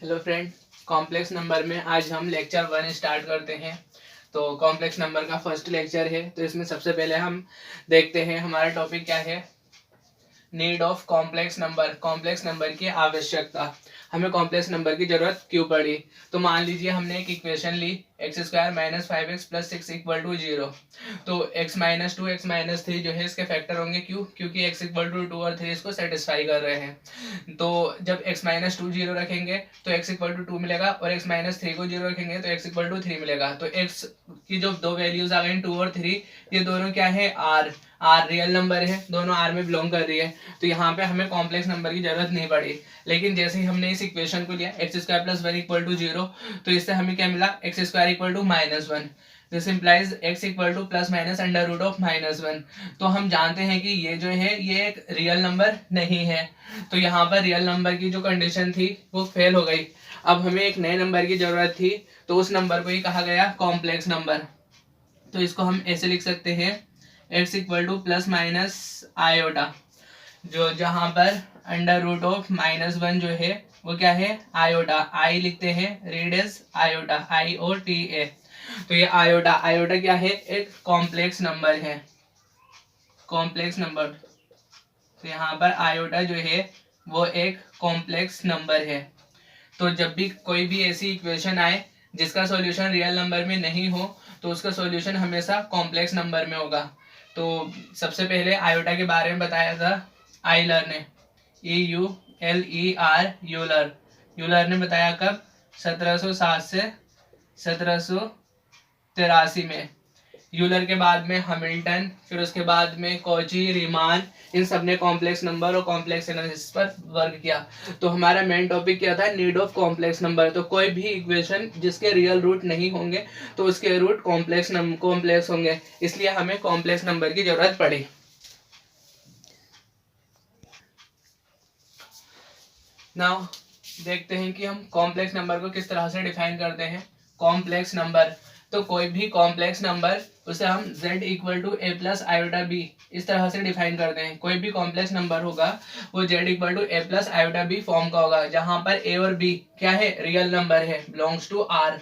Hello friend, complex number में आज हम लेक्चर 1 स्टार्ट करते हैं। तो कॉम्प्लेक्स नंबर का फर्स्ट लेक्चर है। तो इसमें सबसे पहले हम देखते हैं हमारा टॉपिक क्या है। Need of complex number, complex number की आवश्यकता। हमें कॉम्प्लेक्स नंबर की जरूरत क्यों पड़ी। तो मान लीजिए हमने एक इक्वेशन ली x square minus 5x plus 6 equal to 0। तो x माइनस 2 x माइनस 3 जो है इसके फैक्टर होंगे। क्यों? क्योंकि x इक्वल टू 2 और 3 इसको सेटिस्फाई कर रहे हैं। तो जब x माइनस 2 जीरो रखेंगे तो x इक्वल टू 2 मिलेगा, और x माइनस 3 को 0 रखेंगे तो x इक्वल टू 3 मिलेगा। तो x की जो दो वैल्यूज आ गई 2 और 3, ये दोनों क्या है? आर रियल नंबर है, दोनों आर में बिलोंग कर रही है। तो यहाँ पे हमें कॉम्प्लेक्स नंबर की जरूरत नहीं पड़ी। लेकिन जैसे ही हमने इस इक्वेशन को लिया x square plus 1 equal to 0, तो इससे हमें क्या मिला? X square equal to -1। This implies x equal to plus minus under root of -1। तो हम जानते हैं कि ये जो है ये एक रियल नंबर नहीं है। तो यहाँ पर रियल नंबर की जो कंडीशन थी वो फेल हो गई। अब हमें एक नए नंबर की जरूरत थी, तो उस नंबर को ही कहा गया कॉम्प्लेक्स नंबर। तो इसको हम ऐसे लिख सकते हैं x equal to plus minus iota, जो जहां पर अंडर रूट ऑफ -1 जो है वो क्या है? आयोटा। आई लिखते हैं, रीड एज आयोटा, IOTA। तो ये आयोटा, आयोटा क्या है? एक कॉम्प्लेक्स नंबर है, कॉम्प्लेक्स नंबर। तो यहाँ पर आयोटा जो है वो एक कॉम्प्लेक्स नंबर है। तो जब भी कोई भी ऐसी इक्वेशन आए जिसका सॉल्यूशन रियल नंबर में नहीं हो, तो उसका सॉल्यूशन हमेशा कॉम्प्लेक्स नंबर में होगा। तो सबसे पहले आयोटा के बारे में बताया था आइलर ने, EULER, यूलर। यूलर ने बताया कब? 1707 से 1783 में। यूलर के बाद में हैमिल्टन, फिर उसके बाद में कॉची, रीमान, इन सब ने कॉम्प्लेक्स नंबर और कॉम्प्लेक्स एनालिसिस पर वर्क किया। तो हमारा मेन टॉपिक क्या था? Need of complex number. तो कोई भी इक्वेशन जिसके रियल रूट नहीं होंगे तो उसके रूट कॉम्प्लेक्स होंगे, इसलिए हमें कॉम्प्लेक्स नंबर की जरूरत पड़ी। नाउ देखते हैं कि हम कॉम्प्लेक्स नंबर को किस तरह से डिफाइन करते हैं। कॉम्प्लेक्स नंबर, तो कोई भी कॉम्प्लेक्स नंबर उसे हम z equal to a plus iota b इस तरह से डिफाइन करते हैं। कोई भी कॉम्प्लेक्स नंबर होगा वो z equal to a plus iota b form का होगा, जहां पर a और b क्या है? रियल नंबर है, बिलोंग्स टू r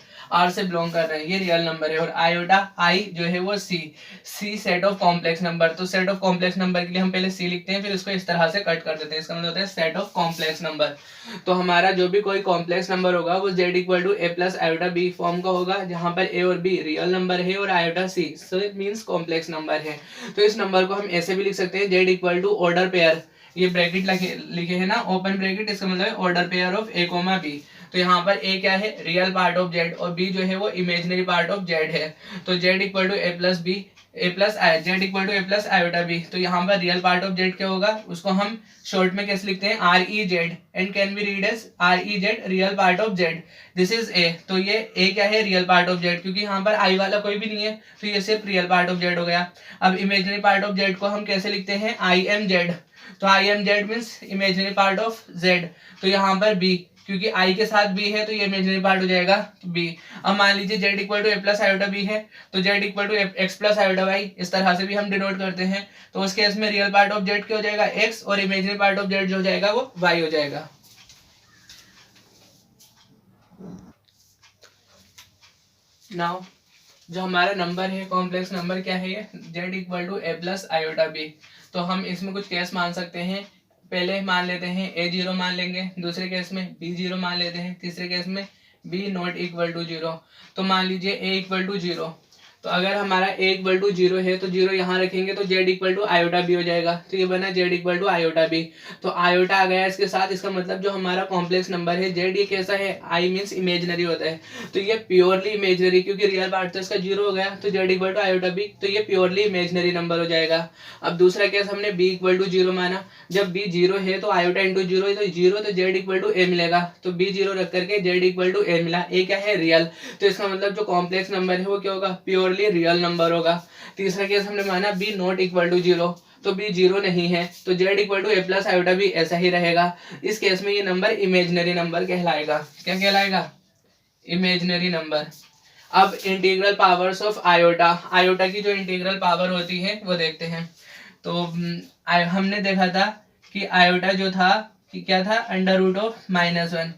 से बिलोंग कर रहे हैं, ये रियल नंबर है। और आयोटा i जो है वो c set of complex number. तो सेट ऑफ कॉम्प्लेक्स नंबर के लिए हम पहले c लिखते हैं, फिर इसको इस तरह से कट कर देते हैं। इसका मतलब होता है सेट ऑफ कॉम्प्लेक्स नंबर। तो हमारा जो भी कोई कॉम्प्लेक्स नंबर होगा वो z equal to a plus iota b form का होगा, जहां पर a और b रियल नंबर है और iota c, so it means complex number है। तो इस नंबर को हम ऐसे भी लिख सकते हैं z equal to order pair, ये ब्रैकेट लिखे है ना, ओपन ब्रैकेट, इसका मतलब है order pair of a comma b। तो यहाँ पर a क्या है? रियल पार्ट ऑफ z, और b जो है वो इमेजिनरी पार्ट ऑफ z है। तो z equal to a plus b, a plus i, z equal to a plus iota b. तो यहाँ पर रियल पार्ट ऑफ जेड क्या होगा? उसको हम शॉर्ट में कैसे लिखते हैं? REZ, and can be read as REZ, real part of z. This is a. तो ये ए क्या है? रियल पार्ट ऑफ जेड, क्योंकि यहाँ पर आई वाला कोई भी नहीं है, तो ये सिर्फ रियल पार्ट ऑफ जेड हो गया। अब इमेजिनरी पार्ट ऑफ जेड को हम कैसे लिखते हैं? IMZ। तो IMZ means imaginary part of Z. तो यहाँ पर बी, क्योंकि आई के साथ बी है तो ये इमेजिनरी पार्ट हो जाएगा बी। अब मान लीजिए z equal to a plus iota b है, तो z equal to x plus iota y, इस तरह से भी हम डिनोट करते हैं। तो उस केस में रियल पार्ट ऑफ जेड क्या हो जाएगा? एक्स, और इमेजिनरी पार्ट ऑफ जेड जो हो जाएगा वो वाई हो जाएगा। नाउ जो हमारा नंबर है, कॉम्प्लेक्स नंबर क्या है? ये z equal to a plus iota b. तो हम इसमें कुछ केस मान सकते हैं। पहले मान लेते हैं a0 मान लेंगे, दूसरे केस में b0 मान लेते हैं, तीसरे केस में b नॉट इक्वल टू 0। तो मान लीजिए a इक्वल टू 0, तो अगर हमारा a इक्वल टू 0 है तो 0 यहाँ रखेंगे तो z equal to iota b हो जाएगा। तो ये बना z equal to iota b. तो आयोटा आ गया इसके साथ, इसका मतलब जो हमारा कॉम्प्लेक्स नंबर है z, ये कैसा है? i मीन्स इमेजिनरी होता है, तो ये प्योरली इमेजिनरी, क्योंकि रियल पार्ट तो इसका 0 हो गया, तो z equal to iota b, तो ये प्योरली इमेजिनरी नंबर हो जाएगा। अब दूसरा केस हमने b इक्वल टू 0 माना, जब b 0 है तो आयोटा इंटू 0 तो 0, तो z इक्वल टू a मिलेगा। तो b 0 रख करके z इक्वल टू a मिला। a क्या है? रियल। तो इसका मतलब जो कॉम्प्लेक्स नंबर है वो क्या होगा? प्योरली रियल नंबर होगा। तीसरा केस हमने माना b नॉट इक्वल टू 0, तो b 0 नहीं है, तो z equal to a plus iota भी ऐसा ही रहेगा। इस केस में ये नंबर इमेजिनरी नंबर कहलाएगा। क्या कहलाएगा? Imaginary number. अब integral powers of iota, iota की जो इंटीग्रल पावर होती है वो देखते हैं। तो हमने देखा था कि आयोटा जो था कि क्या था? Under root of -1।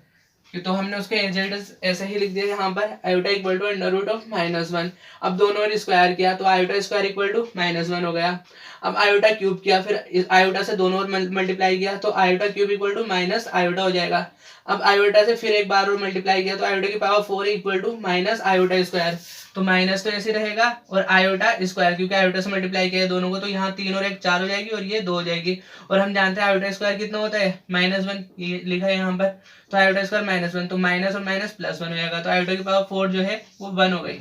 कि तो हमने उसके एजेड ऐसे ही लिख दिया यहाँ पर iota equal to under root of -1। अब दोनों ने स्क्वायर किया तो आयोटा स्क्वायर इक्वल टू -1 हो गया। अब आयोटा क्यूब किया, फिर आयोटा से दोनों मल्टीप्लाई किया तो iota cube equal to minus iota हो जाएगा। अब आयोटा से फिर एक बार और मल्टीप्लाई किया तो आयोटा की power 4 equal to minus iota square, तो माइनस तो ऐसे रहेगा और आयोटा स्क्वायर क्योंकि आयोटा से मल्टीप्लाई किया है दोनों को, तो यहाँ 3 और 1 4 हो जाएगी और ये 2 हो जाएगी। और हम जानते हैं आयोटा स्क्वायर कितना होता है -1, ये लिखा है यहाँ पर, तो आयोटा स्क्वायर -1, तो माइनस और माइनस +1 हो जाएगा, तो आयोटा की पावर 4 जो है वो 1 हो गई।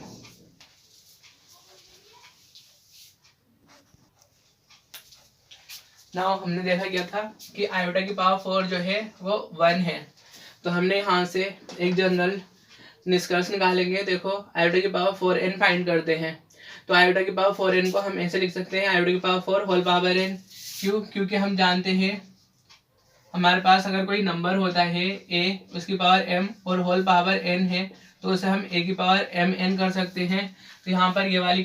नाउ हमने देखा क्या था कि आयोटा की पावर 4 जो है वो 1 है, तो हमने यहाँ से एक जनरल निष्कर्ष निकालेंगे। देखो आयोटा की पावर 4n फाइंड करते हैं, तो आयोटा की पावर 4n को हम ऐसे लिख सकते हैं आयोटा की पावर 4 होल पावर n। क्यों? क्योंकि हम जानते हैं हमारे पास अगर कोई नंबर होता है a, उसकी पावर m और होल पावर n है, तो उसे हम a की पावर mn कर सकते हैं। तो यहाँ पर ये वाली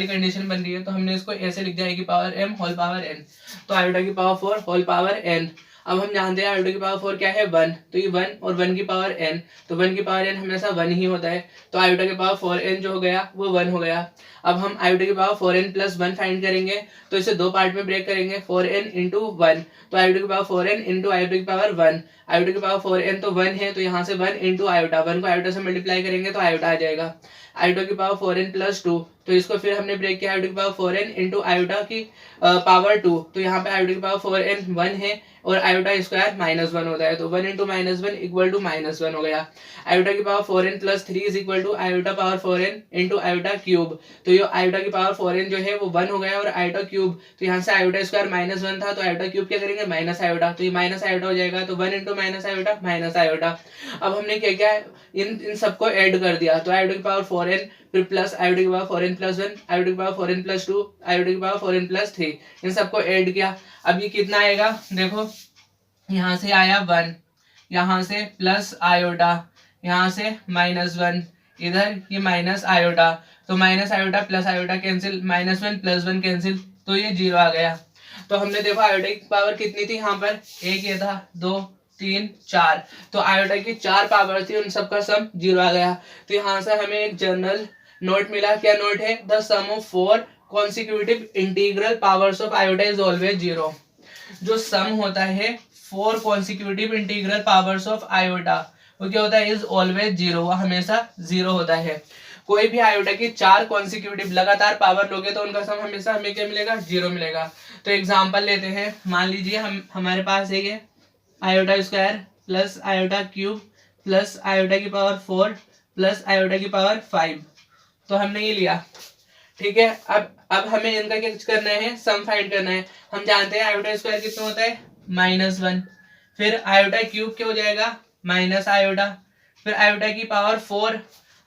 कंडीशन बन रही है, तो हमने इसको ऐसे लिख दिया a की power m whole power n, तो आयोटा की पावर 4 होल पावर n। अब हम जानते हैं आयोटा की पावर 4 क्या है 1, तो ये 1 और 1 की पावर n, तो 1 की पावर n हमेशा 1 ही होता है, तो आयोटा की पावर 4n जो हो गया वो 1 हो गया। अब हम आयोटा की पावर 4n प्लस 1 फाइंड करेंगे, तो इसे दो पार्ट में ब्रेक करेंगे 4n इंटू 1, तो आयोटा की पावर 4n इंटू आयोटा की पावर 1। आयोटा की पावर 4n तो 1 है, तो यहाँ से 1 इंटू आयोटा, 1 को आयोटा से मल्टीप्लाई करेंगे तो आयोटा आ जाएगा। आयोटा की पावर 4n प्लस 2, तो इसको फिर हमने ब्रेक किया आयोटा की पावर 4n इंटू आयोटा की पावर 2, तो यहाँ पे आयोटा की पावर 4n 1 है और आयोटा स्क्वायर -1 होता है, तो 1 इंटू -1 इक्वल टू -1 हो गया। आयोटा की power 4n plus 3 is equal to iota power 4n into iota cube, तो ये आयोटा की पावर 4n जो है वो 1 हो गया और आयोटा क्यूब, तो यहाँ से आयोटा स्क्वायर -1 था तो आयोटा क्यूब क्या करेंगे माइनस आयोटा, तो ये माइनस आयोटा हो जाएगा, तो 1 into minus iota minus iota. अब हमने क्या किया इन सबको ऐड कर दिया, तो आयोटा की पावर 4n फिर प्लस आयोटा की पावर 4n प्लस 1, आयोटा की पावर 4n प्लस 2, आयोटा की पावर 4n प्लस 3, इन सबको ऐड किया। अब ये कितना आएगा देखो, यहाँ से आया 1, यहाँ से प्लस आयोटा, यहाँ से -1, इधर ये माइनस आयोटा, तो minus iota plus iota cancel, -1 plus 1 cancel, तो ये 0 आ गया। तो हमने देखो आयोटा की पावर कितनी थी यहाँ पर, एक ये था, 2 3 4, तो आयोटा की 4 पावर थी, उन सबका सम 0 आ गया। तो यहाँ से हमें एक जनरल नोट मिला, क्या नोट है, the sum of 4 consecutive integral powers of iota is always 0। जो सम होता है 4 consecutive integral powers of iota वो क्या होता है, इज ऑलवेज 0, वो हमेशा 0 होता है। कोई भी आयोटा की 4 कॉन्सिक्यूटिव लगातार पावर लोगे तो उनका सम हमेशा हमें क्या मिलेगा, 0 मिलेगा। तो एग्जांपल लेते हैं, मान लीजिए हमारे पास है ये iota square plus iota cube plus iota की पावर 4 प्लस आयोटा की पावर 5, तो हमने ये लिया, ठीक है। अब हमें इनका क्या करना है, सम फाइंड करना है। हम जानते हैं आयोटा स्क्वायर कितना होता है -1, फिर आयोटा क्यूब क्या हो जाएगा माइनस आयोटा, फिर आयोटा की पावर 4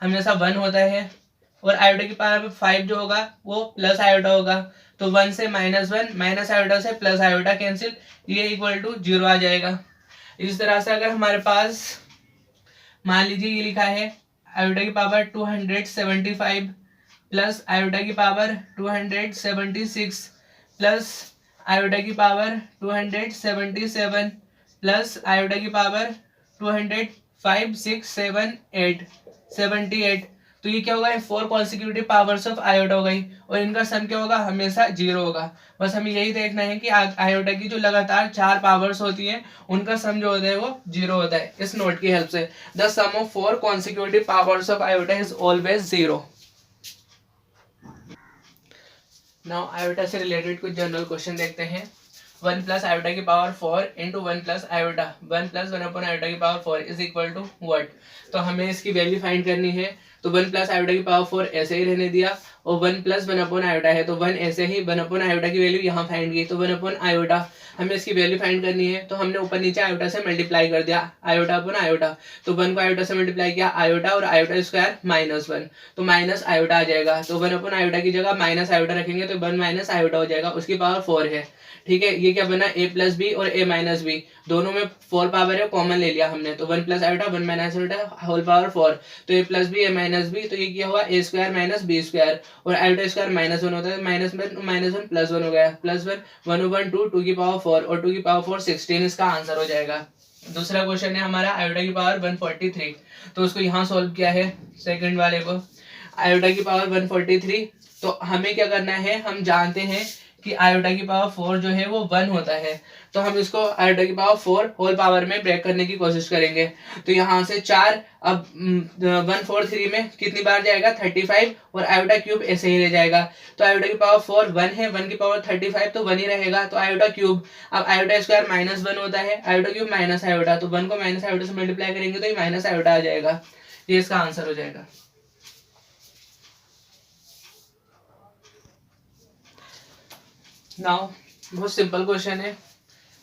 हमेशा 1 होता है और आयोटा की पावर 5 जो होगा वो प्लस आयोटा होगा, तो 1 से -1 माइनस आयोटा से प्लस आयोटा कैंसिल, ये इक्वल टू 0 आ जाएगा। इस तरह से अगर हमारे पास मान लीजिए ये लिखा है आयोटा की पावर 275 प्लस आयोटा की पावर 276 प्लस आयोटा की पावर 277 प्लस आयोटा की पावर 205 6 7 8 78, तो ये क्या होगा, 4 कॉन्सिक्यूटिव पावर्स ऑफ आयोटा हो गई और इनका सम क्या होगा, हमेशा 0 होगा। बस हमें यही देखना है कि आयोटा की जो लगातार 4 पावर्स होती हैं उनका सम जो होता है वो 0 होता है। इस नोट की हेल्प से the sum of 4 consecutive powers of iota is always 0। Now iota से रिलेटेड कुछ जनरल क्वेश्चन देखते हैं। 1 प्लस आयोटा की power 4 into 1 plus iota, 1 plus 1 upon iota की power 4 is equal to what, तो हमें इसकी वैल्यू फाइंड करनी है। तो 1 प्लस आयोटा की पावर 4 ऐसे ही रहने दिया और 1 प्लस 1 अपॉन आयोटा है तो 1 ऐसे ही, 1 अपॉन आयोटा की वैल्यू यहाँ फाइंड की, तो 1 अपॉन आयोटा हमें इसकी वैल्यू फाइंड करनी है, तो हमने ऊपर नीचे आयोटा से मल्टीप्लाई कर दिया, आयोटा अपॉन आयोटा, तो 1 को आयोटा से मल्टीप्लाई किया आयोटा और आयोटा स्क्वायर -1, तो माइनस आयोटा आ जाएगा, तो 1 अपॉन आयोटा की जगह माइनस आयोटा रखेंगे तो 1 माइनस आयोटा हो जाएगा, उसकी पावर 4 है, ठीक है। ये क्या बना, a प्लस बी और a माइनस बी, दोनों में 4 पावर है, कॉमन ले लिया हमने, तो 1 plus iota 1 minus iota whole power 4, तो a plus b a minus b, तो ये क्या हुआ a square minus b square, और आयोटा स्क्वायर -1 होता है, -1 +1 हो गया, +1 1/2 2 की पावर 4 और 2 की पावर 4 16, इसका आंसर हो जाएगा। दूसरा क्वेश्चन है हमारा आयोटा की पावर 143, तो उसको यहाँ सॉल्व किया है सेकंड वाले को। आयोटा की पावर 143, तो हमें क्या करना है, हम जानते हैं कि आयोटा की पावर 4 जो है वो 1 होता है, तो हम इसको आयोटा की पावर 4 होल पावर में ब्रेक करने की कोशिश करेंगे। तो यहाँ से 4, अब 143 में कितनी बार जाएगा, 35, और आयोटा क्यूब ऐसे ही रह जाएगा। तो आयोटा की पावर 4 1 है, 1 की पावर 35 तो 1 ही रहेगा, तो आयोटा क्यूब, अब आयोटा स्क्वायर -1 होता है, आयोटा क्यूब माइनस आयोटा, तो 1 को माइनस आयोटा से मल्टीप्लाई करेंगे तो ये माइनस आयोटा आ जाएगा। ये इसका आंसर हो जाएगा। नाउ बहुत सिंपल क्वेश्चन है।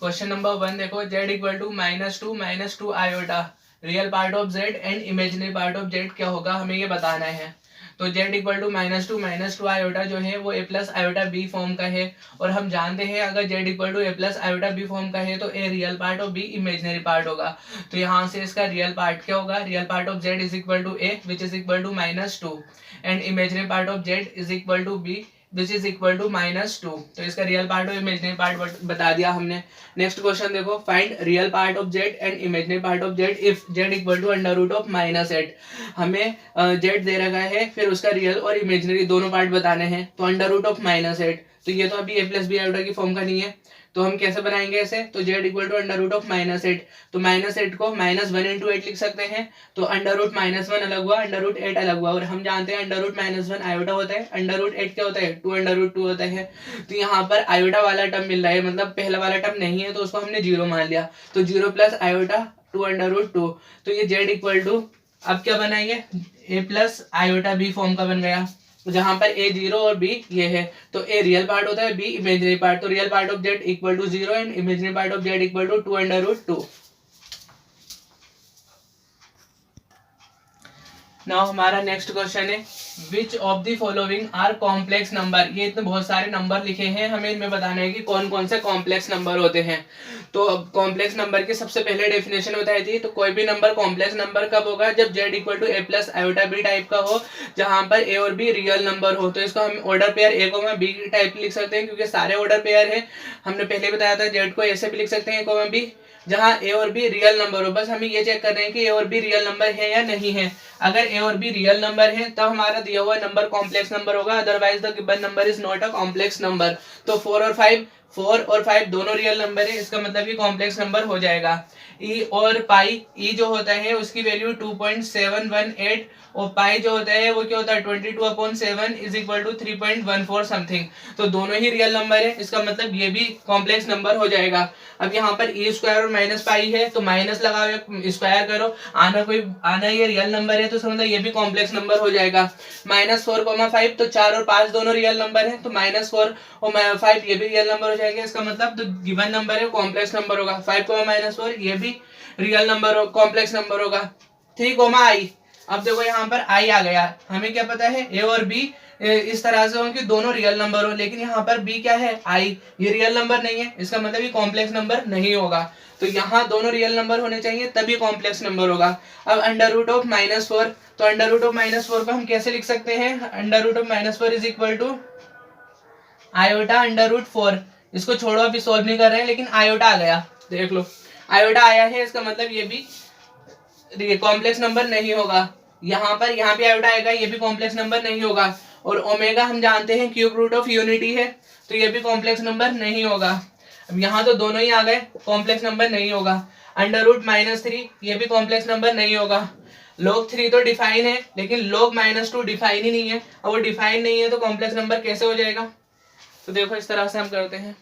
क्वेश्चन नंबर 1 देखो, z equal to -2 iota, real part of z and imaginary part of z क्या होगा, हमें ये बताना है। तो z इक्वल टू -2 आयोटा जो है वो a plus iota b form का है, और हम जानते हैं अगर z equal to a plus iota b form का है तो a रियल पार्ट और b इमेजिनरी पार्ट होगा। तो यहाँ से इसका रियल पार्ट क्या होगा, real part of z is equal to a which is equal to -2 and imaginary part of z is equal to b which is equal to -2। तो इसका रियल पार्ट और इमेजिनरी पार्ट बता दिया हमने। Next question देखो, find real part of z and imaginary part of z if z equal to √(-8)। हमें z दे रखा है, फिर उसका रियल और इमेजिनरी दोनों पार्ट बताने हैं। तो √(-8), तो ये तो अभी a प्लस बी आयोटा की फॉर्म का नहीं है, तो हम कैसे बनाएंगे ऐसे, तो z इक्वल टू √(-8), तो -8 को -1 इंटू 8 लिख सकते हैं, तो √-1 अलग हुआ, √8 अलग हुआ, और हम जानते हैं √-1 आयोटा होता है, √8 क्या होता है, 2 होता है। तो यहाँ पर आयोटा वाला टर्म मिल रहा है, मतलब पहला वाला टर्म नहीं है, तो उसको हमने 0 मान लिया, तो 0 प्लस आयोटा 2 तो ये z इक्वल टू, अब क्या बनाएंगे, a plus iota b form का बन गया, जहां पर a 0 और b ये है, तो a रियल पार्ट होता है, b इमेजिनरी पार्ट, तो real part of z equal to 0 and imaginary part of z equal to 2 now हमारा नेक्स्ट क्वेश्चन है, which of the following are complex number. ये इतने बहुत सारे नंबर लिखे हैं, हमें इनमें बताना है कि कौन कौन से कॉम्प्लेक्स नंबर होते हैं। तो कॉम्प्लेक्स नंबर की सबसे पहले डेफिनेशन बताई थी, तो कोई भी नंबर कॉम्प्लेक्स नंबर कब होगा, जब z equal to a plus iota b type का हो, जहां पर a और b रियल नंबर हो। तो इसको हम ऑर्डर पेयर a को b टाइप लिख सकते हैं, क्योंकि सारे ऑर्डर पेयर है। हमने पहले बताया था z को a से भी लिख सकते हैं a, b, जहां a और b रियल नंबर हो। बस हमें ये चेक कर रहे हैं कि a और b रियल नंबर है या नहीं है। अगर a और b रियल नंबर है तब हमारा दिया हुआ नंबर कॉम्प्लेक्स नंबर होगा, otherwise the given number is not a complex number. तो 4 और 5 दोनों रियल नंबर है, इसका मतलब ये कॉम्प्लेक्स नंबर हो जाएगा। e और पाई, e जो होता है उसकी वैल्यू 2.718 और पाई जो होता है वो क्या होता है 22/7 इज इक्वल टू 3.14 समथिंग। तो दोनों ही रियल नंबर है, इसका मतलब ये भी कॉम्प्लेक्स नंबर हो जाएगा। अब यहाँ पर e स्क्वायर और माइनस पाई है, तो माइनस लगाओ या स्क्वायर करो, आना ये रियल नंबर है, तो समझो ये भी कॉम्प्लेक्स नंबर हो जाएगा। -4, 5, तो 4 और 5 दोनों रियल नंबर है, तो -4 और 5 ये भी रियल नंबर हो जाएगा। इसका मतलब तो गिवन नंबर है कॉम्प्लेक्स नंबर होगा। 5, -4 ये भी रियल नंबर हो, कॉम्प्लेक्स नंबर होगा। 3, i, अब देखो यहाँ पर i आ गया, हमें क्या पता है a और b इस तरह से हो कि दोनों रियल नंबर हो, लेकिन यहाँ पर b क्या है, i, ये रियल नंबर नहीं है, इसका मतलब ये कॉम्प्लेक्स नंबर नहीं होगा। तो यहाँ दोनों रियल नंबर होने चाहिए तभी कॉम्प्लेक्स नंबर होगा। अब √(-4), तो √(-4) को हम कैसे लिख सकते हैं, √(-4) इज इक्वल टू आयोटा √4। इसको छोड़ो, अभी सोल्व नहीं कर रहे हैं, लेकिन आयोटा आ गया, देख लो आयोटा आया है, इसका मतलब ये भी कॉम्प्लेक्स नंबर नहीं होगा। यहाँ पे आयोटा आएगा, ये भी कॉम्प्लेक्स नंबर नहीं होगा। और ओमेगा हम जानते हैं क्यूब रूट ऑफ यूनिटी है, तो ये भी कॉम्प्लेक्स नंबर नहीं होगा। अब यहाँ तो दोनों ही आ गए, कॉम्प्लेक्स नंबर नहीं होगा। √-3 ये भी कॉम्प्लेक्स नंबर नहीं होगा। log 3 तो डिफाइन है, लेकिन log -2 डिफाइन ही नहीं है, और वो डिफाइन नहीं है तो कॉम्प्लेक्स नंबर कैसे हो जाएगा। तो देखो इस तरह से हम करते हैं।